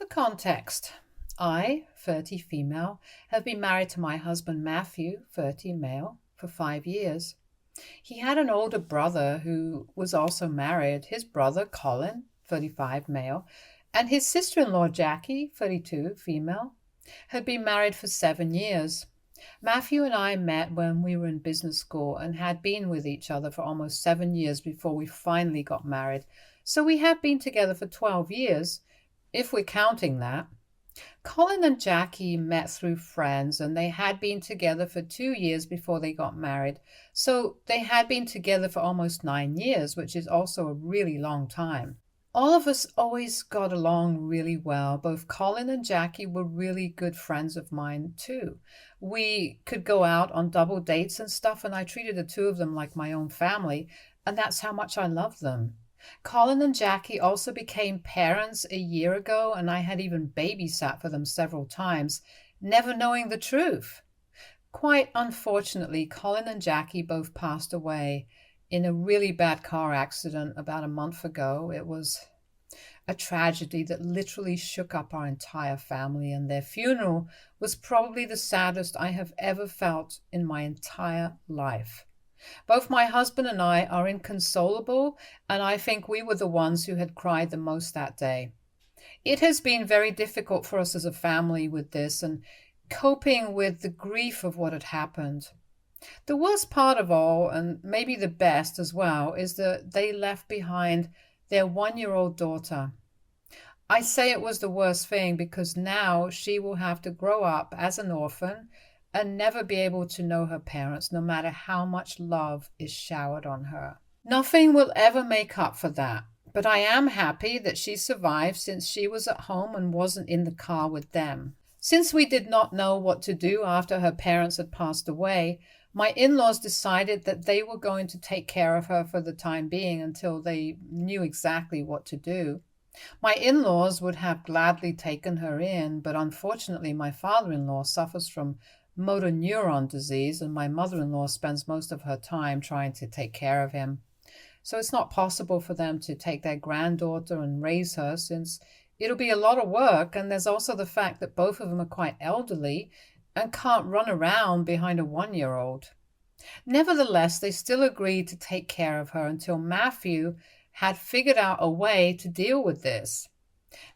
For context, I, 30 female, have been married to my husband Matthew, 30 male, for 5 years. He had an older brother who was also married, his brother Colin, 35 male, and his sister-in-law Jackie, 32 female, had been married for 7 years. Matthew and I met when we were in business school and had been with each other for almost 7 years before we finally got married. So we have been together for 12 years, if we're counting that. Colin and Jackie met through friends and they had been together for 2 years before they got married. So they had been together for almost 9 years, which is also a really long time. All of us always got along really well. Both Colin and Jackie were really good friends of mine too. We could go out on double dates and stuff, and I treated the two of them like my own family, and that's how much I love them. Colin and Jackie also became parents a year ago, and I had even babysat for them several times, never knowing the truth. Quite unfortunately, Colin and Jackie both passed away in a really bad car accident about a month ago. It was a tragedy that literally shook up our entire family, and their funeral was probably the saddest I have ever felt in my entire life. Both my husband and I are inconsolable, and I think we were the ones who had cried the most that day. It has been very difficult for us as a family with this and coping with the grief of what had happened. The worst part of all, and maybe the best as well, is that they left behind their 1-year-old daughter. I say it was the worst thing because now she will have to grow up as an orphan and never be able to know her parents, no matter how much love is showered on her. Nothing will ever make up for that, but I am happy that she survived since she was at home and wasn't in the car with them. Since we did not know what to do after her parents had passed away, my in-laws decided that they were going to take care of her for the time being until they knew exactly what to do. My in-laws would have gladly taken her in, but unfortunately my father-in-law suffers from motor neuron disease, and my mother-in-law spends most of her time trying to take care of him. So it's not possible for them to take their granddaughter and raise her, since it'll be a lot of work, and there's also the fact that both of them are quite elderly and can't run around behind a 1-year-old. Nevertheless, they still agreed to take care of her until Matthew had figured out a way to deal with this.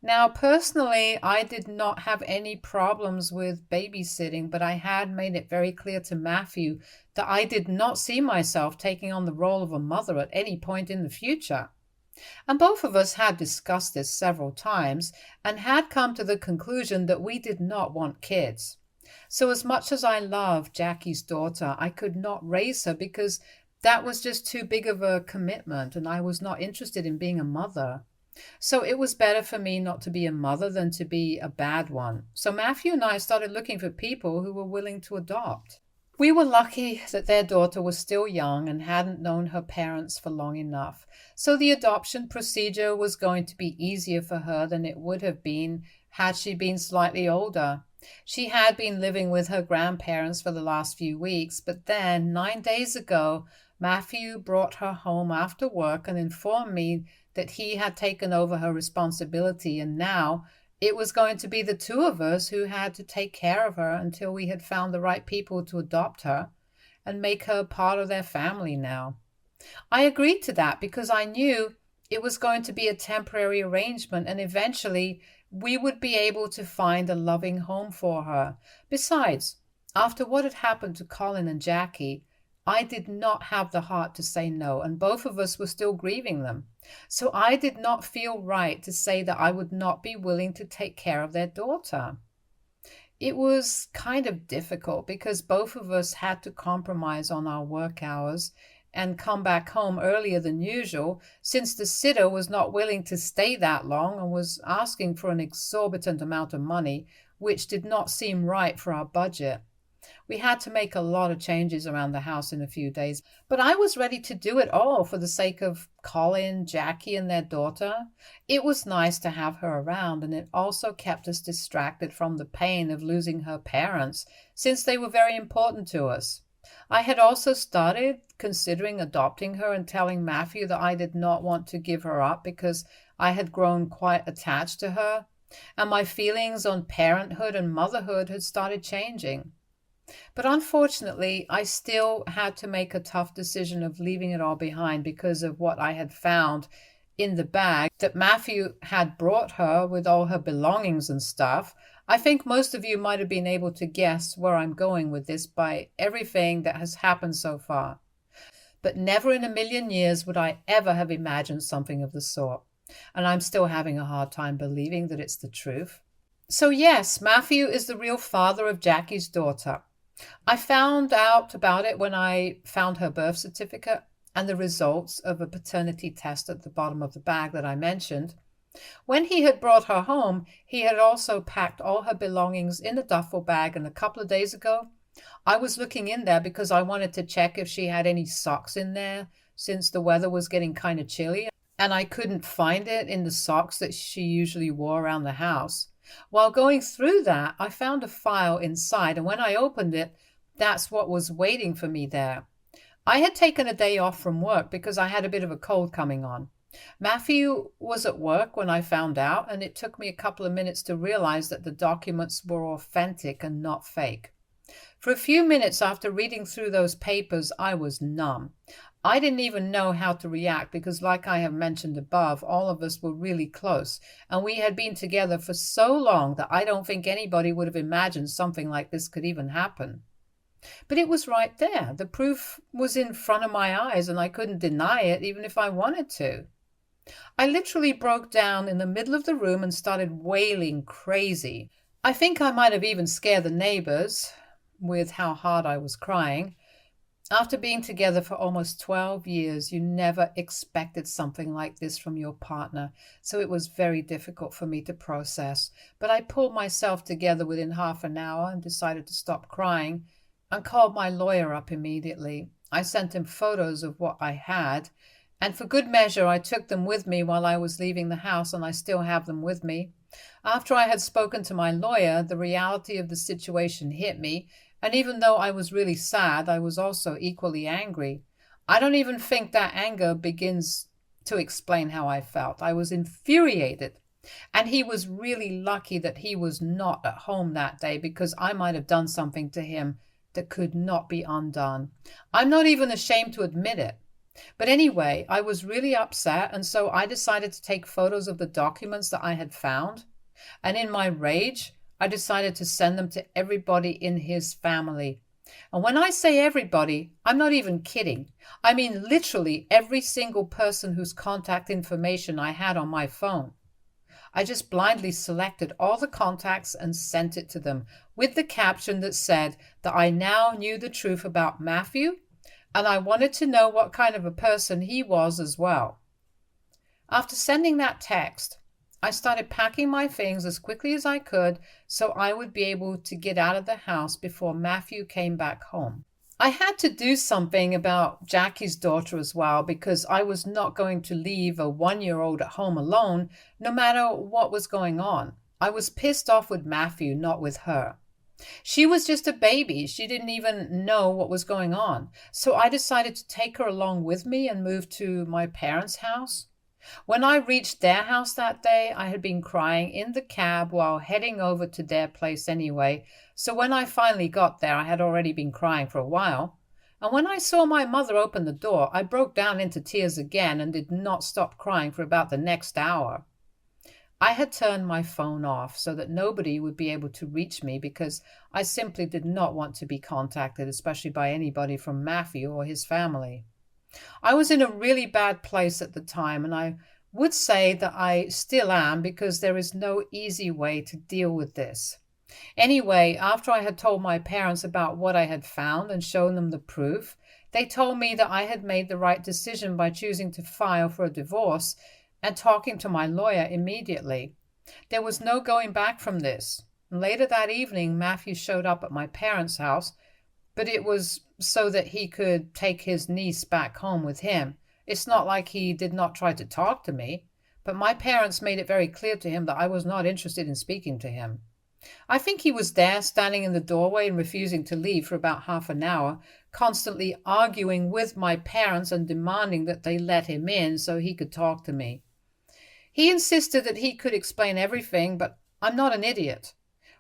Now, personally, I did not have any problems with babysitting, but I had made it very clear to Matthew that I did not see myself taking on the role of a mother at any point in the future. And both of us had discussed this several times and had come to the conclusion that we did not want kids. So as much as I love Jackie's daughter, I could not raise her because that was just too big of a commitment, and I was not interested in being a mother. So it was better for me not to be a mother than to be a bad one. So Matthew and I started looking for people who were willing to adopt. We were lucky that their daughter was still young and hadn't known her parents for long enough. So the adoption procedure was going to be easier for her than it would have been had she been slightly older. She had been living with her grandparents for the last few weeks, but then 9 days ago, Matthew brought her home after work and informed me that he had taken over her responsibility, and now it was going to be the two of us who had to take care of her until we had found the right people to adopt her and make her part of their family now. I agreed to that because I knew it was going to be a temporary arrangement, and eventually we would be able to find a loving home for her. Besides, after what had happened to Colin and Jackie, I did not have the heart to say no, and both of us were still grieving them. So I did not feel right to say that I would not be willing to take care of their daughter. It was kind of difficult because both of us had to compromise on our work hours and come back home earlier than usual, since the sitter was not willing to stay that long and was asking for an exorbitant amount of money, which did not seem right for our budget. We had to make a lot of changes around the house in a few days, but I was ready to do it all for the sake of Colin, Jackie, and their daughter. It was nice to have her around, and it also kept us distracted from the pain of losing her parents, since they were very important to us. I had also started considering adopting her and telling Matthew that I did not want to give her up because I had grown quite attached to her. and my feelings on parenthood and motherhood had started changing. But unfortunately, I still had to make a tough decision of leaving it all behind because of what I had found in the bag that Matthew had brought her with all her belongings and stuff. I think most of you might have been able to guess where I'm going with this by everything that has happened so far. But never in a million years would I ever have imagined something of the sort. And I'm still having a hard time believing that it's the truth. So yes, Matthew is the real father of Jackie's daughter. I found out about it when I found her birth certificate and the results of a paternity test at the bottom of the bag that I mentioned. When he had brought her home, he had also packed all her belongings in a duffel bag, and a couple of days ago, I was looking in there because I wanted to check if she had any socks in there since the weather was getting kind of chilly, and I couldn't find it in the socks that she usually wore around the house. While going through that, I found a file inside, and when I opened it, that's what was waiting for me there. I had taken a day off from work because I had a bit of a cold coming on. Matthew was at work when I found out, and it took me a couple of minutes to realize that the documents were authentic and not fake. For a few minutes after reading through those papers, I was numb. I didn't even know how to react because, like I have mentioned above, all of us were really close, and we had been together for so long that I don't think anybody would have imagined something like this could even happen. But it was right there. The proof was in front of my eyes, and I couldn't deny it even if I wanted to. I literally broke down in the middle of the room and started wailing crazy. I think I might have even scared the neighbors with how hard I was crying. After being together for almost 12 years, you never expected something like this from your partner, so it was very difficult for me to process. But I pulled myself together within half an hour and decided to stop crying and called my lawyer up immediately. I sent him photos of what I had, and for good measure I took them with me while I was leaving the house, and I still have them with me. After I had spoken to my lawyer, the reality of the situation hit me, and even though I was really sad, I was also equally angry. I don't even think that anger begins to explain how I felt. I was infuriated. And he was really lucky that he was not at home that day because I might have done something to him that could not be undone. I'm not even ashamed to admit it. But anyway, I was really upset, and so I decided to take photos of the documents that I had found. And in my rage, I decided to send them to everybody in his family. And when I say everybody, I'm not even kidding. I mean literally every single person whose contact information I had on my phone. I just blindly selected all the contacts and sent it to them with the caption that said that I now knew the truth about Matthew, and I wanted to know what kind of a person he was as well. After sending that text, I started packing my things as quickly as I could so I would be able to get out of the house before Matthew came back home. I had to do something about Jackie's daughter as well because I was not going to leave a 1-year-old at home alone no matter what was going on. I was pissed off with Matthew, not with her. She was just a baby. She didn't even know what was going on. So I decided to take her along with me and move to my parents' house. When I reached their house that day, I had been crying in the cab while heading over to their place anyway, so when I finally got there, I had already been crying for a while. And when I saw my mother open the door, I broke down into tears again and did not stop crying for about the next hour. I had turned my phone off so that nobody would be able to reach me because I simply did not want to be contacted, especially by anybody from Matthew or his family. I was in a really bad place at the time, and I would say that I still am because there is no easy way to deal with this. Anyway, after I had told my parents about what I had found and shown them the proof, they told me that I had made the right decision by choosing to file for a divorce and talking to my lawyer immediately. There was no going back from this. Later that evening, Matthew showed up at my parents' house, but it was so that he could take his niece back home with him. It's not like he did not try to talk to me, but my parents made it very clear to him that I was not interested in speaking to him. I think he was there, standing in the doorway and refusing to leave for about half an hour, constantly arguing with my parents and demanding that they let him in so he could talk to me. He insisted that he could explain everything, but I'm not an idiot.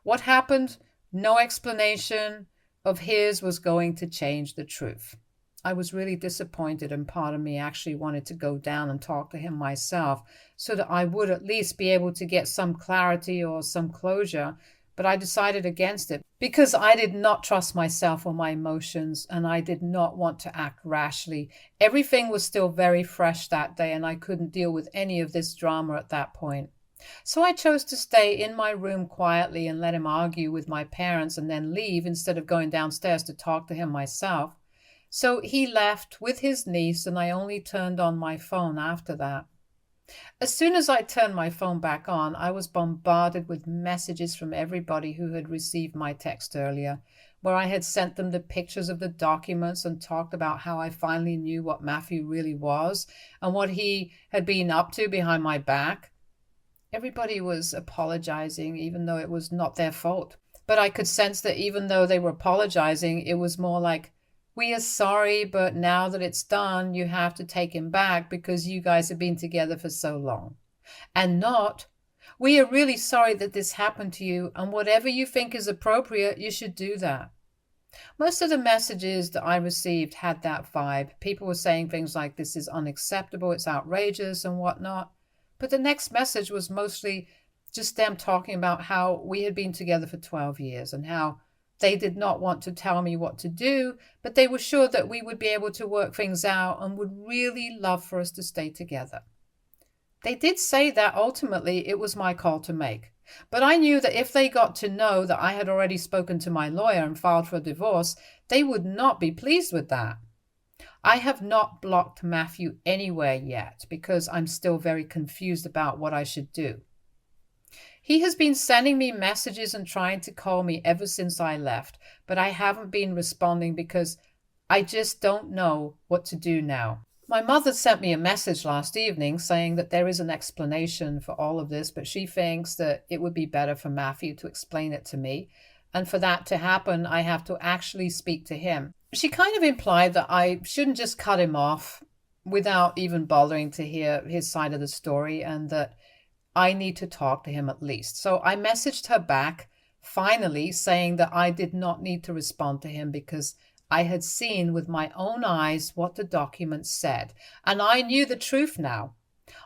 What happened? No explanation of his was going to change the truth. I was really disappointed, and part of me actually wanted to go down and talk to him myself so that I would at least be able to get some clarity or some closure, but I decided against it because I did not trust myself or my emotions, and I did not want to act rashly. Everything was still very fresh that day, and I couldn't deal with any of this drama at that point. So I chose to stay in my room quietly and let him argue with my parents and then leave instead of going downstairs to talk to him myself. So he left with his niece, and I only turned on my phone after that. As soon as I turned my phone back on, I was bombarded with messages from everybody who had received my text earlier, where I had sent them the pictures of the documents and talked about how I finally knew what Matthew really was and what he had been up to behind my back. Everybody was apologizing, even though it was not their fault. But I could sense that even though they were apologizing, it was more like, we are sorry, but now that it's done, you have to take him back because you guys have been together for so long. And not, we are really sorry that this happened to you, and whatever you think is appropriate, you should do that. Most of the messages that I received had that vibe. People were saying things like, this is unacceptable, it's outrageous, and whatnot. But the next message was mostly just them talking about how we had been together for 12 years and how they did not want to tell me what to do, but they were sure that we would be able to work things out and would really love for us to stay together. They did say that ultimately it was my call to make, but I knew that if they got to know that I had already spoken to my lawyer and filed for a divorce, they would not be pleased with that. I have not blocked Matthew anywhere yet because I'm still very confused about what I should do. He has been sending me messages and trying to call me ever since I left, but I haven't been responding because I just don't know what to do now. My mother sent me a message last evening saying that there is an explanation for all of this, but she thinks that it would be better for Matthew to explain it to me. And for that to happen, I have to actually speak to him. She kind of implied that I shouldn't just cut him off without even bothering to hear his side of the story, and that I need to talk to him at least. So I messaged her back, finally, saying that I did not need to respond to him because I had seen with my own eyes what the documents said, and I knew the truth now.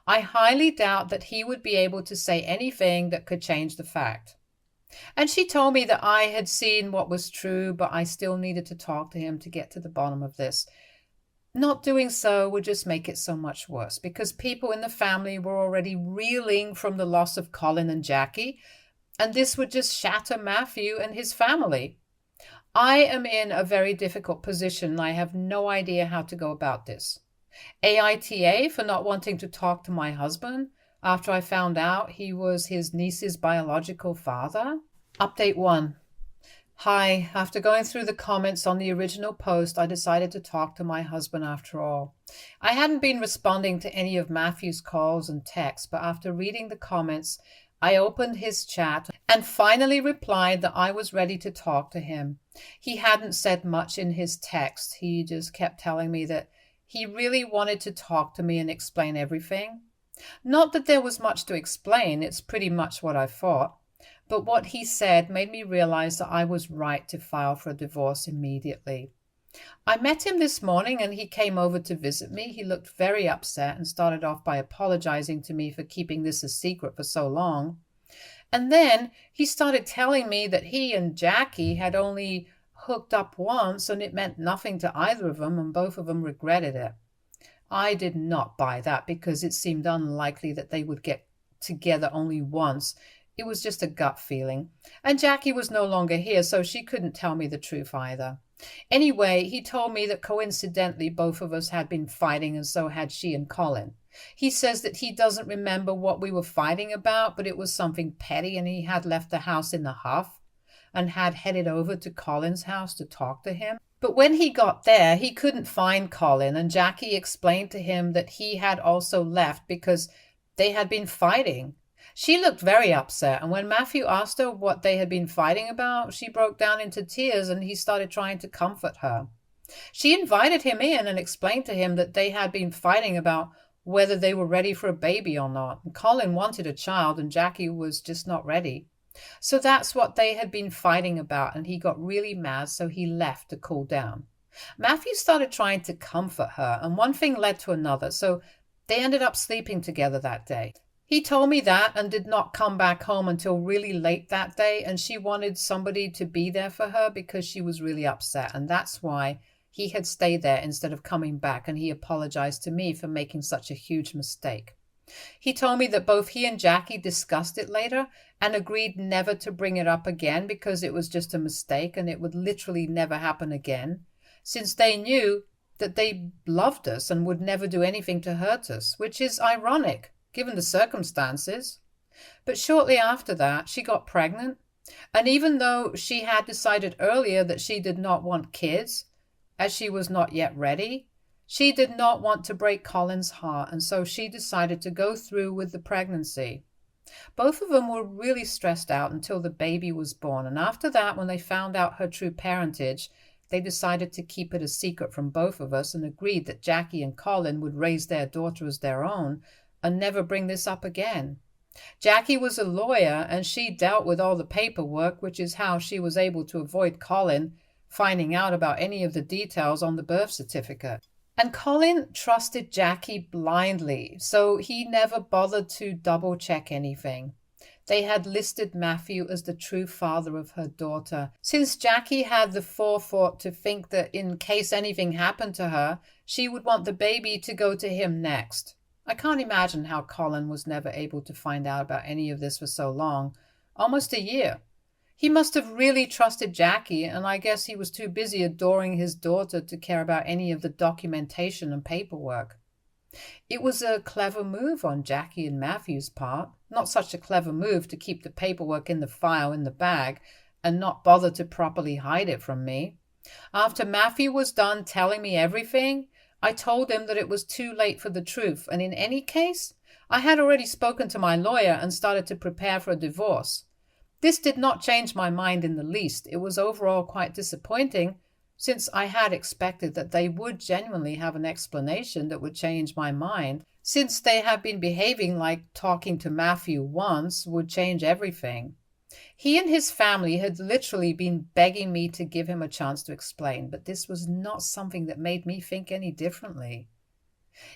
I highly doubt that he would be able to say anything that could change the fact. And she told me that I had seen what was true, but I still needed to talk to him to get to the bottom of this. Not doing so would just make it so much worse because people in the family were already reeling from the loss of Colin and Jackie, and this would just shatter Matthew and his family. I am in a very difficult position, and I have no idea how to go about this. AITA for not wanting to talk to my husband after I found out he was his niece's biological father. Update 1. Hi, after going through the comments on the original post, I decided to talk to my husband after all. I hadn't been responding to any of Matthew's calls and texts, but after reading the comments, I opened his chat and finally replied that I was ready to talk to him. He hadn't said much in his text. He just kept telling me that he really wanted to talk to me and explain everything. Not that there was much to explain, it's pretty much what I thought. But what he said made me realize that I was right to file for a divorce immediately. I met him this morning and he came over to visit me. He looked very upset and started off by apologizing to me for keeping this a secret for so long. And then he started telling me that he and Jackie had only hooked up once and it meant nothing to either of them and both of them regretted it. I did not buy that because it seemed unlikely that they would get together only once. It was just a gut feeling. And Jackie was no longer here, so she couldn't tell me the truth either. Anyway, he told me that coincidentally both of us had been fighting, and so had she and Colin. He says that he doesn't remember what we were fighting about, but it was something petty, and he had left the house in a huff and had headed over to Colin's house to talk to him. But when he got there, he couldn't find Colin, and Jackie explained to him that he had also left because they had been fighting. She looked very upset, and when Matthew asked her what they had been fighting about, she broke down into tears and he started trying to comfort her. She invited him in and explained to him that they had been fighting about whether they were ready for a baby or not. And Colin wanted a child and Jackie was just not ready. So that's what they had been fighting about, and he got really mad, so he left to cool down. Matthew started trying to comfort her, and one thing led to another, so they ended up sleeping together that day. He told me that and did not come back home until really late that day, and she wanted somebody to be there for her because she was really upset, and that's why he had stayed there instead of coming back, and he apologized to me for making such a huge mistake. He told me that both he and Jackie discussed it later and agreed never to bring it up again because it was just a mistake and it would literally never happen again, since they knew that they loved us and would never do anything to hurt us, which is ironic given the circumstances. But shortly after that, she got pregnant, and even though she had decided earlier that she did not want kids, as she was not yet ready, she did not want to break Colin's heart, and so she decided to go through with the pregnancy. Both of them were really stressed out until the baby was born, and after that, when they found out her true parentage, they decided to keep it a secret from both of us and agreed that Jackie and Colin would raise their daughter as their own and never bring this up again. Jackie was a lawyer and she dealt with all the paperwork, which is how she was able to avoid Colin finding out about any of the details on the birth certificate. And Colin trusted Jackie blindly, so he never bothered to double check anything. They had listed Matthew as the true father of her daughter, since Jackie had the forethought to think that in case anything happened to her, she would want the baby to go to him next. I can't imagine how Colin was never able to find out about any of this for so long, almost a year. He must have really trusted Jackie, and I guess he was too busy adoring his daughter to care about any of the documentation and paperwork. It was a clever move on Jackie and Matthew's part, not such a clever move to keep the paperwork in the file in the bag and not bother to properly hide it from me. After Matthew was done telling me everything, I told him that it was too late for the truth, and in any case, I had already spoken to my lawyer and started to prepare for a divorce. This did not change my mind in the least. It was overall quite disappointing, since I had expected that they would genuinely have an explanation that would change my mind, since they have been behaving like talking to Matthew once would change everything. He and his family had literally been begging me to give him a chance to explain, but this was not something that made me think any differently.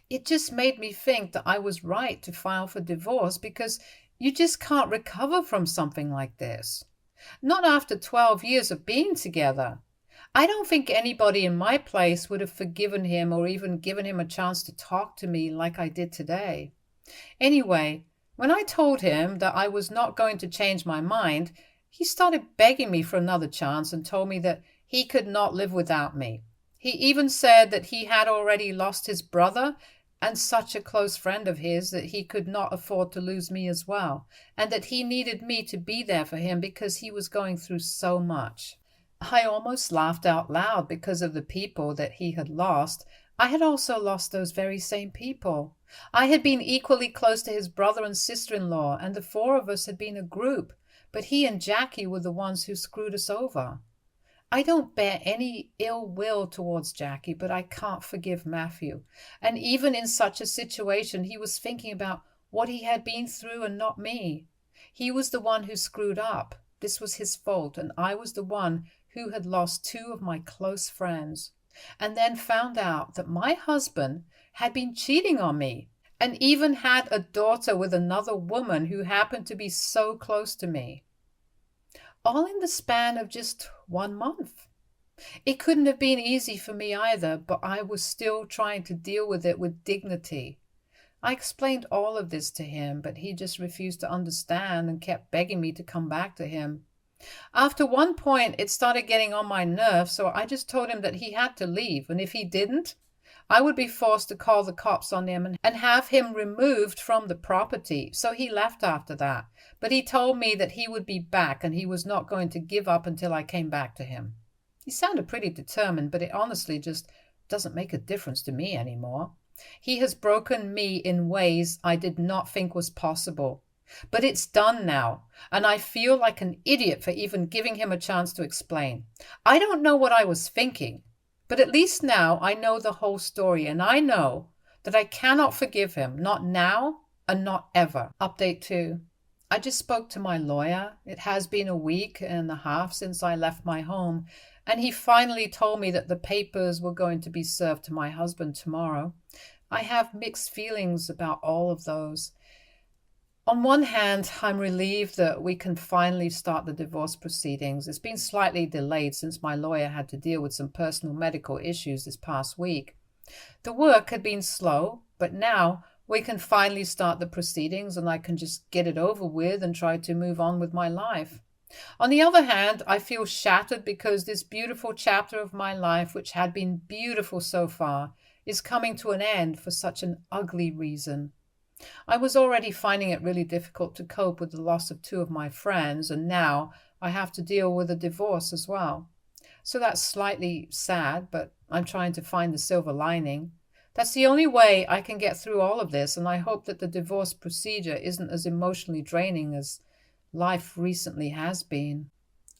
It just made me think that I was right to file for divorce because you just can't recover from something like this. Not after 12 years of being together. I don't think anybody in my place would have forgiven him or even given him a chance to talk to me like I did today. Anyway, when I told him that I was not going to change my mind, he started begging me for another chance and told me that he could not live without me. He even said that he had already lost his brother and such a close friend of his that he could not afford to lose me as well, and that he needed me to be there for him because he was going through so much. I almost laughed out loud because of the people that he had lost. I had also lost those very same people. I had been equally close to his brother and sister-in-law, and the four of us had been a group, but he and Jackie were the ones who screwed us over. I don't bear any ill will towards Jackie, but I can't forgive Matthew. And even in such a situation, he was thinking about what he had been through and not me. He was the one who screwed up. This was his fault, and I was the one who had lost two of my close friends, and then found out that my husband had been cheating on me and even had a daughter with another woman who happened to be so close to me. All in the span of just 1 month. It couldn't have been easy for me either, but I was still trying to deal with it with dignity. I explained all of this to him, but he just refused to understand and kept begging me to come back to him. After one point, it started getting on my nerves, so I just told him that he had to leave, and if he didn't, I would be forced to call the cops on him and have him removed from the property. So he left after that, but he told me that he would be back and he was not going to give up until I came back to him. He sounded pretty determined, but it honestly just doesn't make a difference to me anymore. He has broken me in ways I did not think was possible. But it's done now, and I feel like an idiot for even giving him a chance to explain. I don't know what I was thinking, but at least now I know the whole story, and I know that I cannot forgive him, not now and not ever. Update 2. I just spoke to my lawyer. It has been a week and a half since I left my home, and he finally told me that the papers were going to be served to my husband tomorrow. I have mixed feelings about all of those. On one hand, I'm relieved that we can finally start the divorce proceedings. It's been slightly delayed since my lawyer had to deal with some personal medical issues this past week. The work had been slow, but now we can finally start the proceedings and I can just get it over with and try to move on with my life. On the other hand, I feel shattered because this beautiful chapter of my life, which had been beautiful so far, is coming to an end for such an ugly reason. I was already finding it really difficult to cope with the loss of 2 of my friends, and now I have to deal with a divorce as well. So that's slightly sad, but I'm trying to find the silver lining. That's the only way I can get through all of this, and I hope that the divorce procedure isn't as emotionally draining as life recently has been.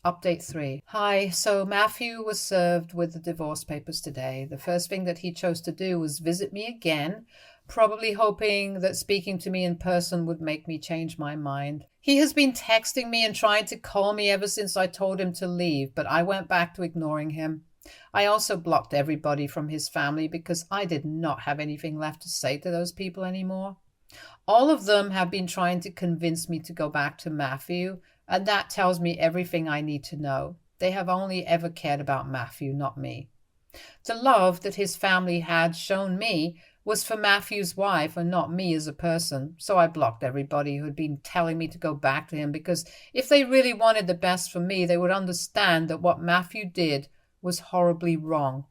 Update 3. Hi, so Matthew was served with the divorce papers today. The first thing that he chose to do was visit me again, probably hoping that speaking to me in person would make me change my mind. He has been texting me and trying to call me ever since I told him to leave, but I went back to ignoring him. I also blocked everybody from his family because I did not have anything left to say to those people anymore. All of them have been trying to convince me to go back to Matthew, and that tells me everything I need to know. They have only ever cared about Matthew, not me. The love that his family had shown me was for Matthew's wife and not me as a person, so I blocked everybody who had been telling me to go back to him, because if they really wanted the best for me, they would understand that what Matthew did was horribly wrong,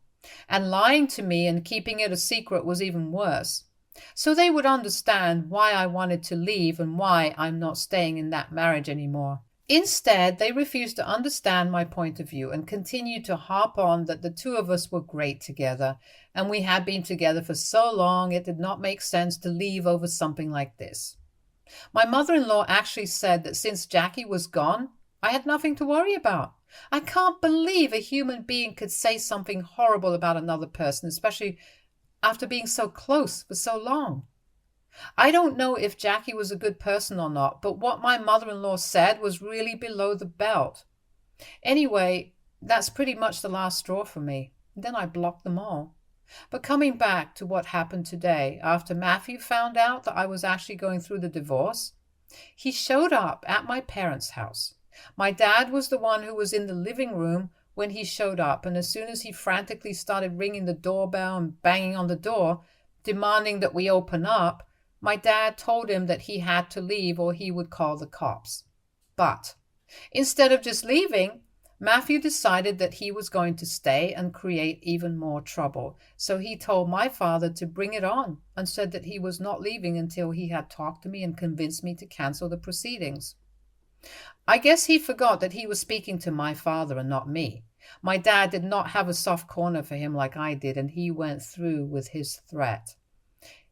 and lying to me and keeping it a secret was even worse. So they would understand why I wanted to leave and why I'm not staying in that marriage anymore. Instead, they refused to understand my point of view and continued to harp on that the 2 of us were great together, and we had been together for so long it did not make sense to leave over something like this. My mother-in-law actually said that since Jackie was gone, I had nothing to worry about. I can't believe a human being could say something horrible about another person, especially after being so close for so long. I don't know if Jackie was a good person or not, but what my mother-in-law said was really below the belt. Anyway, that's pretty much the last straw for me. Then I blocked them all. But coming back to what happened today, after Matthew found out that I was actually going through the divorce, he showed up at my parents' house. My dad was the one who was in the living room when he showed up, and as soon as he frantically started ringing the doorbell and banging on the door, demanding that we open up, my dad told him that he had to leave or he would call the cops. But instead of just leaving, Matthew decided that he was going to stay and create even more trouble. So he told my father to bring it on and said that he was not leaving until he had talked to me and convinced me to cancel the proceedings. I guess he forgot that he was speaking to my father and not me. My dad did not have a soft corner for him like I did, and he went through with his threat.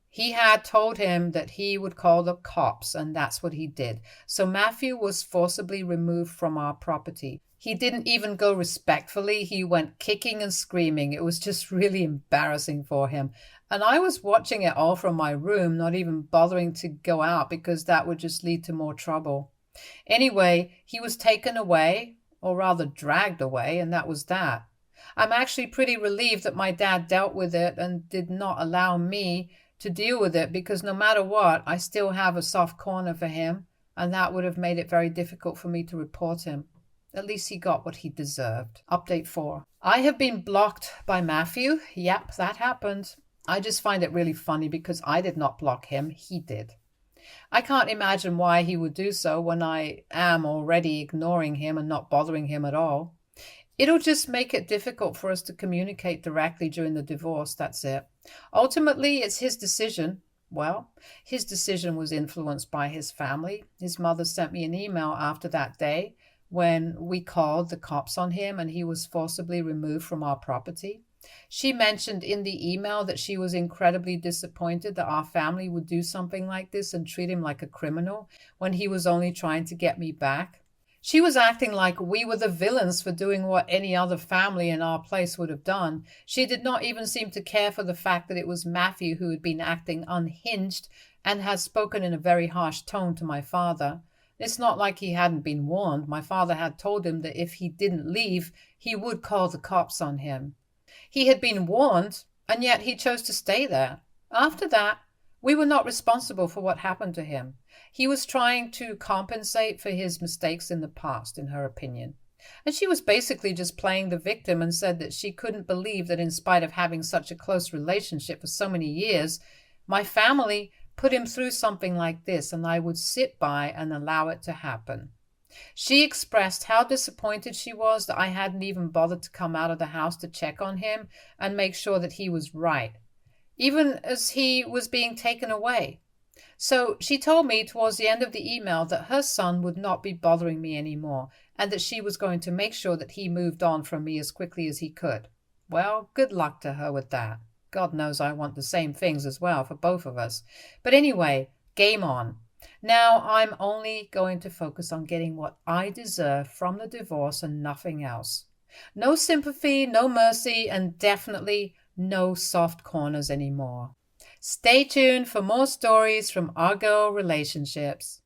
He had told him that he would call the cops, and that's what he did. So Matthew was forcibly removed from our property. He didn't even go respectfully. He went kicking and screaming. It was just really embarrassing for him. And I was watching it all from my room, not even bothering to go out because that would just lead to more trouble. Anyway, he was taken away, or rather dragged away, and that was that. I'm actually pretty relieved that my dad dealt with it and did not allow me to deal with it, because no matter what, I still have a soft corner for him, and that would have made it very difficult for me to report him. At least he got what he deserved. Update 4. I have been blocked by Matthew. Yep, that happened. I just find it really funny because I did not block him. He did. I can't imagine why he would do so when I am already ignoring him and not bothering him at all. It'll just make it difficult for us to communicate directly during the divorce, that's it. Ultimately, it's his decision. Well, his decision was influenced by his family. His mother sent me an email after that day when we called the cops on him and he was forcibly removed from our property. She mentioned in the email that she was incredibly disappointed that our family would do something like this and treat him like a criminal when he was only trying to get me back. She was acting like we were the villains for doing what any other family in our place would have done. She did not even seem to care for the fact that it was Matthew who had been acting unhinged and had spoken in a very harsh tone to my father. It's not like he hadn't been warned. My father had told him that if he didn't leave, he would call the cops on him. He had been warned, and yet he chose to stay there. After that, we were not responsible for what happened to him. He was trying to compensate for his mistakes in the past, in her opinion. And she was basically just playing the victim and said that she couldn't believe that in spite of having such a close relationship for so many years, my family put him through something like this and I would sit by and allow it to happen. She expressed how disappointed she was that I hadn't even bothered to come out of the house to check on him and make sure that he was right, even as he was being taken away. So she told me towards the end of the email that her son would not be bothering me anymore and that she was going to make sure that he moved on from me as quickly as he could. Well, good luck to her with that. God knows I want the same things as well for both of us. But anyway, game on. Now I'm only going to focus on getting what I deserve from the divorce and nothing else. No sympathy, no mercy, and definitely no soft corners anymore. Stay tuned for more stories from our girl relationships.